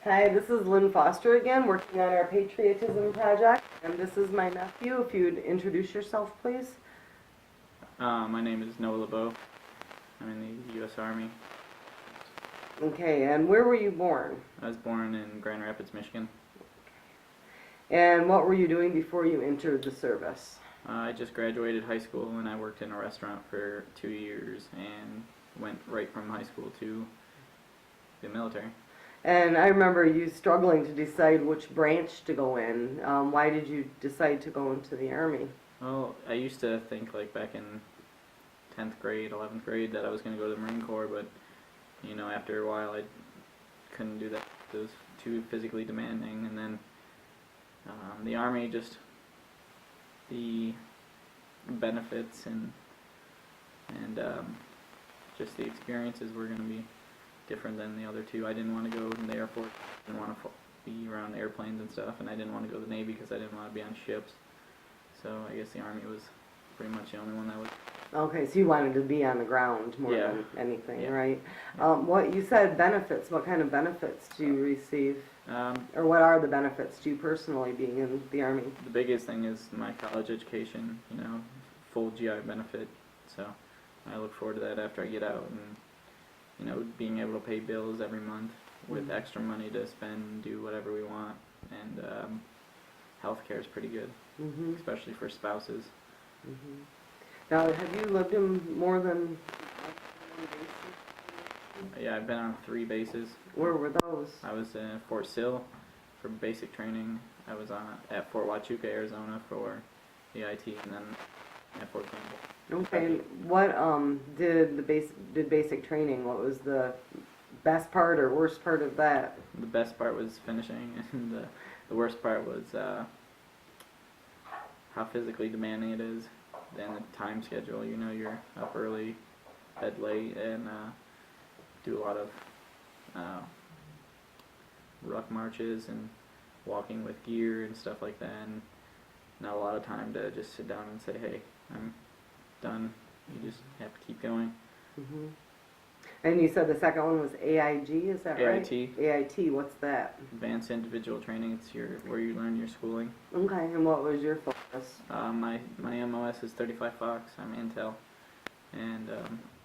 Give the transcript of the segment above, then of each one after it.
Hi, this is Lynn Foster again, working on our Patriotism project, and this is my nephew. If you'd introduce yourself, please. My name is Noah LaBeau. I'm in the U.S. Army. Okay, and where were you born? I was born in Grand Rapids, Michigan. And what were you doing before you entered the service? I just graduated high school and I worked in a restaurant for 2 years and went right from high school to the military. And I remember you struggling to decide which branch to go in. Why did you decide to go into the Army? Well, I used to think like back in 10th grade, 11th grade that I was going to go to the Marine Corps, but after a while I couldn't do that. It was too physically demanding, and then the Army, just the benefits and just the experiences were going to be different than the other two. I didn't want to go in the Air Force, didn't want to be around airplanes and stuff, and I didn't want to go to the Navy because I didn't want to be on ships. So I guess the Army was pretty much the only one that was. Okay, so you wanted to be on the ground more Yeah. than anything, Yeah. right? Yeah. What you said benefits. What kind of benefits do you receive, Um, or what are the benefits to you personally being in the Army? the biggest thing is my college education, full GI benefit. So I look forward to that after I get out, and being able to pay bills every month with extra money to spend and do whatever we want. And healthcare is pretty good, Mm-hmm. especially for spouses. Mm-hmm. Now, have you lived in more than one base? Yeah, I've been on 3 bases. Where were those? I was in Fort Sill for basic training. I was at Fort Huachuca, Arizona for the IT, and then at Fort Campbell. Okay, and what did basic training? What was the best part or worst part of that? The best part was finishing, and the worst part was how physically demanding it is. Then the time schedule. You're up early, bed late, and do a lot of ruck marches and walking with gear and stuff like that, and not a lot of time to just sit down and say, hey, I'm done. You just have to keep going. Mm-hmm. And you said the second one was AIG, is that right? AIT. AIT, what's that? Advanced Individual Training. It's where you learn your schooling. Okay, and what was your focus? My MOS is 35 Fox. I'm Intel, and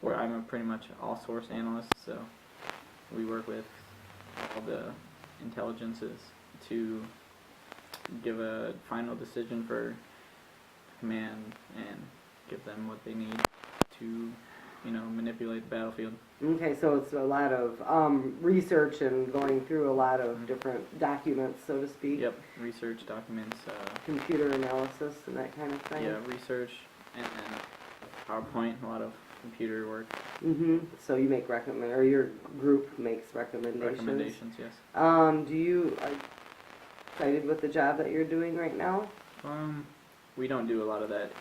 where I'm a pretty much all source analyst. So we work with all the intelligences to give a final decision for command and give them what they need to manipulate the battlefield. Okay, so it's a lot of research and going through a lot of different documents, so to speak. Yep, research documents. Computer analysis and that kind of thing. Yeah, research and PowerPoint, a lot of computer work. Mm-hmm. So you make or your group makes recommendations. Recommendations, yes. Are you excited with the job that you're doing right now? We don't do a lot of that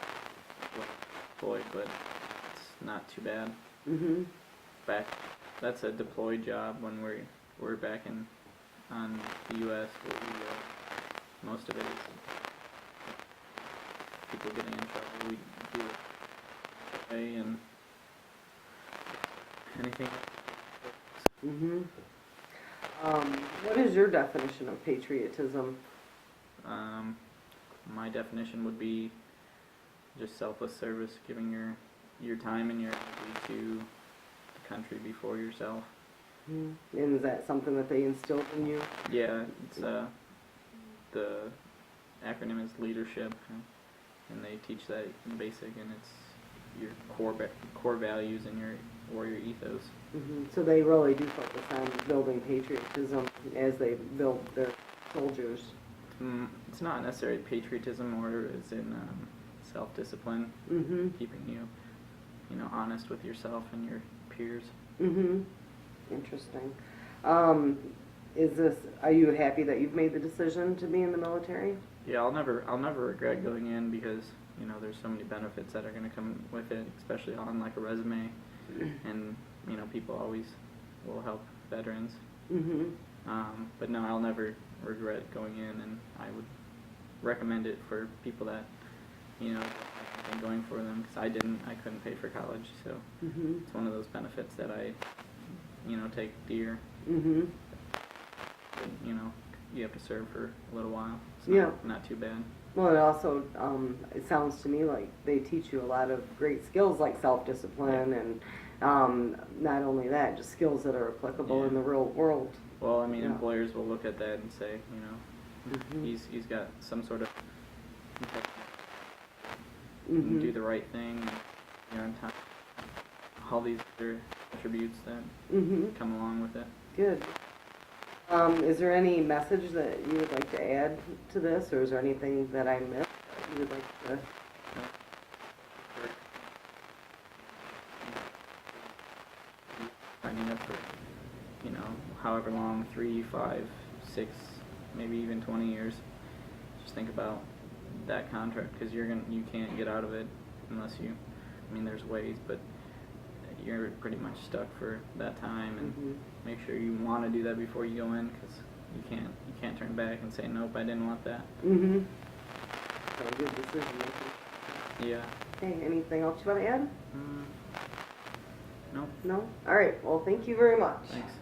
deployed, but it's not too bad. Mm-hmm. That's a deployed job when we're back on the U.S. where most of it is people getting in trouble. We do it away and anything. Mm-hmm. What is your definition of patriotism? My definition would be just selfless service, giving your time and your energy to the country before yourself. Mm-hmm. And is that something that they instilled in you? Yeah, it's the acronym is leadership, and they teach that in basic, and it's your core values and your warrior ethos. Mm-hmm. So they really do focus on building patriotism as they build their soldiers. It's not necessarily patriotism, or it's in self-discipline, Mm-hmm. keeping you honest with yourself and your peers. Mm-hmm. Interesting. Are you happy that you've made the decision to be in the military? Yeah, I'll never regret going in because there's so many benefits that are going to come with it, especially on like a resume, and people always will help veterans. Mm-hmm. But no, I'll never regret going in, and I would recommend it for people that and going for them, because I couldn't pay for college, so Mm-hmm. it's one of those benefits that I take dear. Mm-hmm. And you have to serve for a little while. It's Yeah. not too bad. Well, it also, it sounds to me like they teach you a lot of great skills like self-discipline and, not only that, just skills that are applicable in the real world. Well, I mean, Yeah. employers will look at that and say, Mhm. he's got some sort of Mhm. do the right thing, on time. All these other attributes that Mhm. come along with it. Good. Is there any message that you would like to add to this, or is there anything that I missed that you would like to? Signing up for, however long, 3, 5, 6, maybe even 20 years. Just think about that contract, because you can't get out of it unless you, there's ways, but you're pretty much stuck for that time, and Mhm. make sure you want to do that before you go in, because you can't turn back and say, nope, I didn't want that. Mhm. So good decision making. Yeah. Okay, anything else you want to add? Nope. No? All right, well, thank you very much. Thanks.